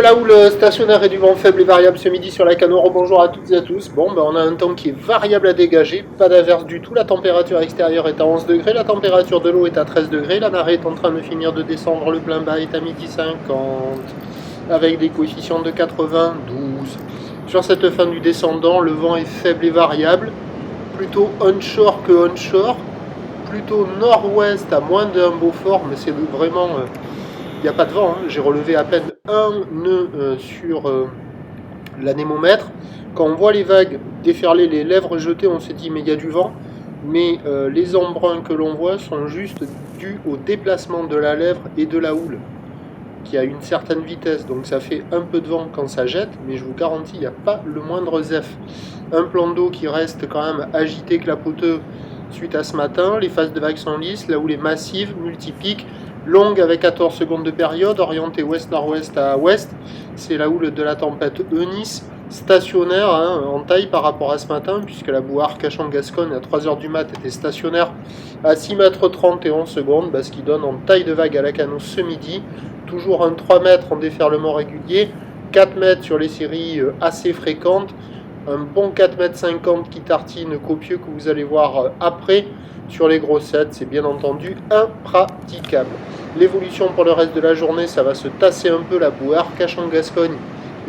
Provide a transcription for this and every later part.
la houle stationnaire et du vent faible et variable ce midi sur la Cano. Bonjour à toutes et à tous. Bon, on a un temps qui est variable à dégager, pas d'averse du tout. La température extérieure est à 11 degrés, la température de l'eau est à 13 degrés. La marée est en train de finir de descendre, le plein bas est à midi 50, avec des coefficients de 92. Sur cette fin du descendant, le vent est faible et variable, plutôt onshore que onshore, plutôt nord-ouest à moins d'un Beaufort, mais c'est vraiment... il n'y a pas de vent, hein. J'ai relevé à peine un nœud sur l'anémomètre. Quand on voit les vagues déferler, les lèvres jetées, on s'est dit mais il y a du vent. Mais les embruns que l'on voit sont juste dus au déplacement de la lèvre et de la houle, qui a une certaine vitesse. Donc ça fait un peu de vent quand ça jette, mais je vous garantis, il n'y a pas le moindre zef. Un plan d'eau qui reste quand même agité, clapoteux suite à ce matin. Les phases de vagues sont lisses, la houle est massive, multipique, longue avec 14 secondes de période, orientée ouest-nord-ouest à ouest. C'est la houle de la tempête Eunice, stationnaire en taille par rapport à ce matin, puisque la boue Arcachon-Gascogne à 3h du mat était stationnaire à 6 mètres 30 et 11 secondes, ce qui donne en taille de vague à la Cano ce midi. Toujours un 3 mètres en déferlement régulier, 4 mètres sur les séries assez fréquentes, un bon 4 mètres 50 qui tartine copieux que vous allez voir après. Sur les grossettes, c'est bien entendu impraticable. L'évolution pour le reste de la journée, ça va se tasser un peu. La boue Arcachon-Gascogne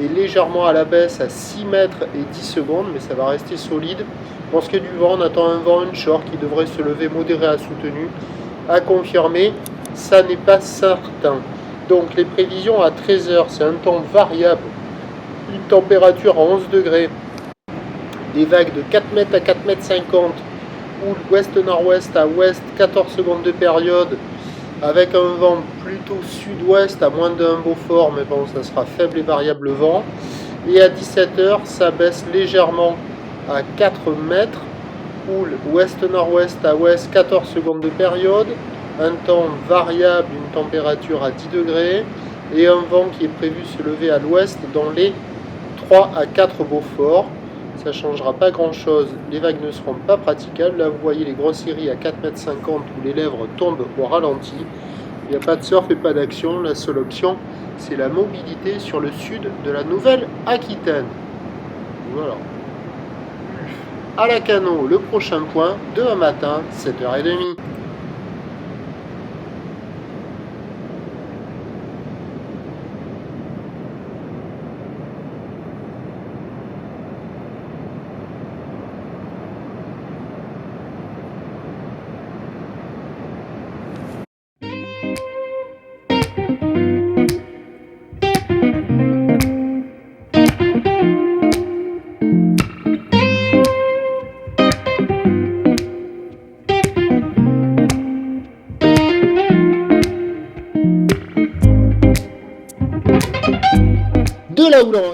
est légèrement à la baisse à 6 mètres et 10 secondes, mais ça va rester solide. Pour ce qui est du vent, on attend un vent onshore qui devrait se lever modéré à soutenu. À confirmer, ça n'est pas certain. Donc les prévisions à 13h, c'est un temps variable, une température à 11 degrés, des vagues de 4 mètres à 4 mètres 50, houle ouest-nord-ouest à ouest, 14 secondes de période, avec un vent plutôt sud-ouest à moins d'un Beaufort, mais bon, ça sera faible et variable vent. Et à 17h, ça baisse légèrement à 4 mètres, houle ouest-nord-ouest à ouest, 14 secondes de période, un temps variable, une température à 10 degrés, et un vent qui est prévu se lever à l'ouest dans les 3 à 4 Beaufort. Ça ne changera pas grand chose, les vagues ne seront pas praticables. Là vous voyez les grosses séries à 4,50 m où les lèvres tombent au ralenti. Il n'y a pas de surf et pas d'action, la seule option c'est la mobilité sur le sud de la Nouvelle-Aquitaine. Voilà. À la Cano, le prochain point, demain matin, 7h30.